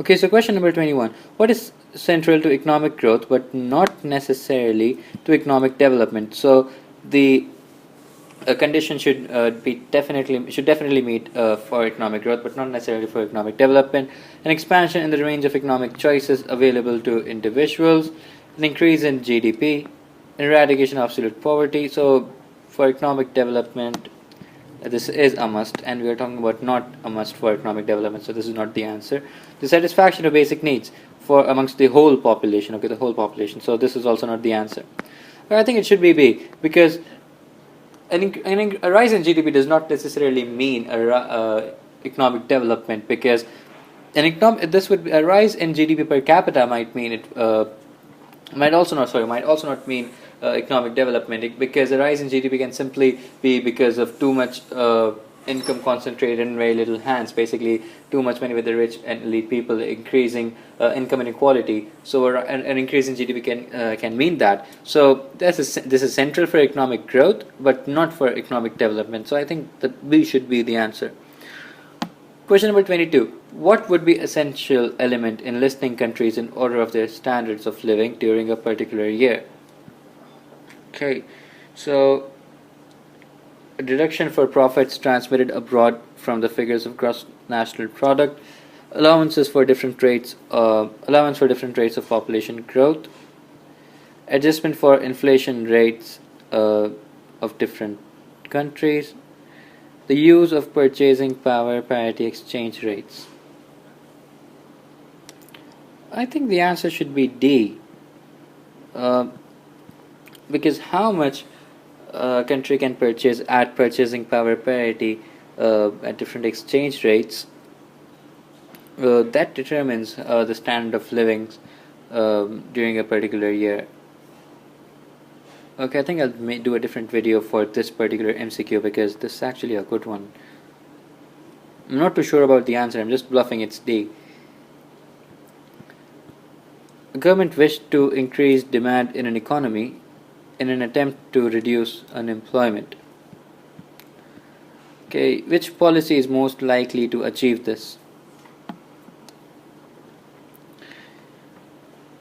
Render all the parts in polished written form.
Okay, so question number 21. What is central to economic growth but not necessarily to economic development? So the condition should definitely meet for economic growth but not necessarily for economic development. An expansion in the range of economic choices available to individuals, an increase in GDP, eradication of absolute poverty. So for economic development, this is a must, and we are talking about not a must for economic development, so this is not the answer. The satisfaction of basic needs for amongst the whole population, okay, the whole population, so this is also not the answer. But I think it should be B, because a rise in GDP does not necessarily mean economic development, because a rise in GDP per capita might mean it might also not mean economic development, because a rise in GDP can simply be because of too much income concentrated in very little hands, basically too much money with the rich and elite people, increasing income inequality. So an increase in GDP can mean that. So this is central for economic growth but not for economic development. So I think that B should be the answer. Question number 22. What would be essential element in listing countries in order of their standards of living during a particular year? Okay, so a deduction for profits transmitted abroad from the figures of gross national product, allowance for different rates of population growth, adjustment for inflation rates of different countries, the use of purchasing power parity exchange rates. I think the answer should be D, because how much a country can purchase at purchasing power parity at different exchange rates, that determines the standard of living during a particular year. Okay, I think I'll do a different video for this particular MCQ, because this is actually a good one. I'm not too sure about the answer, I'm just bluffing it's D. The government wished to increase demand in an economy in an attempt to reduce unemployment. Okay, which policy is most likely to achieve this?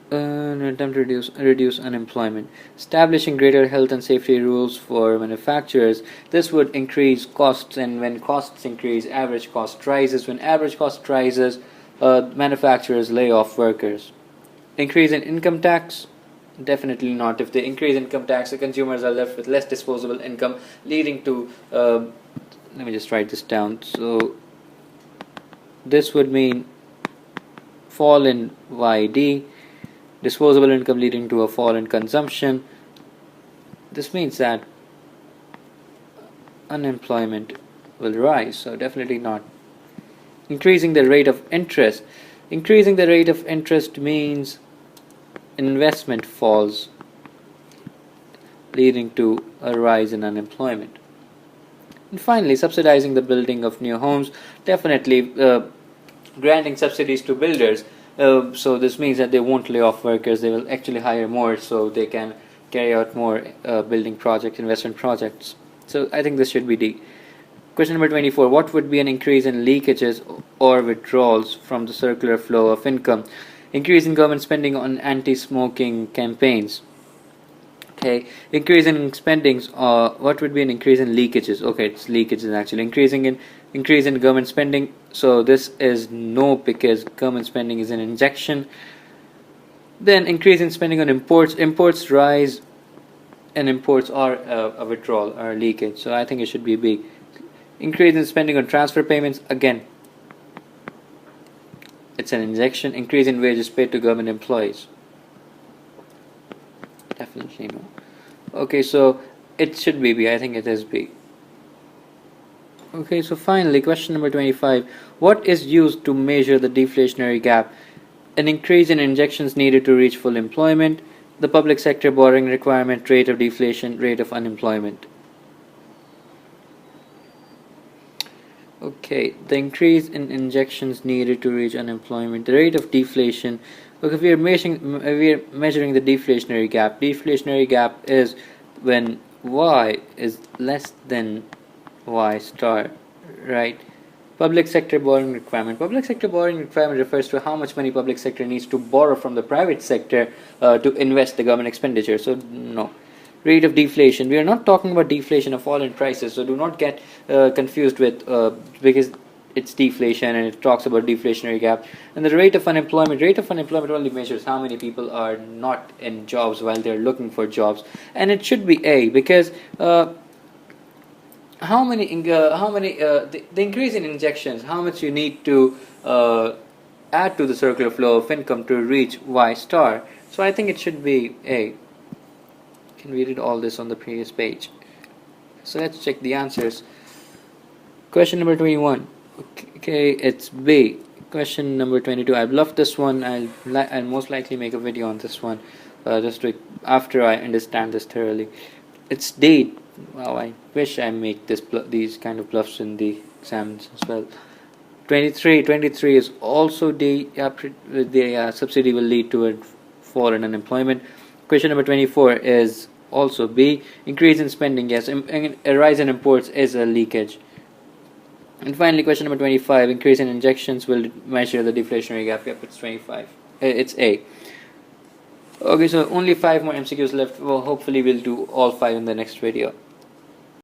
An attempt to reduce unemployment. Establishing greater health and safety rules for manufacturers. This would increase costs, and when costs increase, average cost rises. When average cost rises, manufacturers lay off workers. Increase in income tax. Definitely not. If they increase income tax, the consumers are left with less disposable income, leading to let me just write this down. So this would mean fall in YD, disposable income leading to a fall in consumption. This means that unemployment will rise, so definitely not. Increasing the rate of interest. Increasing the rate of interest means investment falls, leading to a rise in unemployment. And finally, subsidizing the building of new homes. Definitely granting subsidies to builders. So this means that they won't lay off workers, they will actually hire more, so they can carry out more building projects, investment projects. So I think this should be D. Question number 24. What would be an increase in leakages or withdrawals from the circular flow of income? Increase in government spending on anti-smoking campaigns. Okay, increase in spendings. What would be an increase in leakages? Okay, it's leakages actually. Increase in government spending. So this is no, because government spending is an injection. Then increase in spending on imports. Imports rise, and imports are a withdrawal or leakage. So I think it should be B. Increase in spending on transfer payments. Again, it's an injection. Increase in wages paid to government employees. Definitely no. Okay, so it should be B. I think it is B. Okay, so finally, question number 25. What is used to measure the deflationary gap? An increase in injections needed to reach full employment, the public sector borrowing requirement, rate of deflation, rate of unemployment. Okay, the increase in injections needed to reach unemployment, the rate of deflation. Okay, we are measuring the deflationary gap. Deflationary gap is when y is less than y star, right? Public sector borrowing requirement. Public sector borrowing requirement refers to how much money public sector needs to borrow from the private sector to invest the government expenditure. So no. Rate of deflation. We are not talking about deflation, a fall in prices. So do not get confused with because it's deflation and it talks about deflationary gap. And the rate of unemployment. Rate of unemployment only measures how many people are not in jobs while they're looking for jobs, and it should be A because. The increase in injections, how much you need to add to the circular flow of income to reach Y star. So I think it should be A. You can read it all this on the previous page. So let's check the answers. Question number 21. Okay, it's B. Question number 22. I've loved this one. I'll most likely make a video on this one after I understand this thoroughly. It's D. Wow, I wish I make these kind of bluffs in the exams as well. 23 is also D. The subsidy will lead to a fall in unemployment. Question number 24 is also B. Increase in spending. Yes, a rise in imports is a leakage. And finally, question number 25. Increase in injections will measure the deflationary gap. Yep, it's 25. It's A. Okay, so only 5 more MCQs left. Well, hopefully we'll do all 5 in the next video.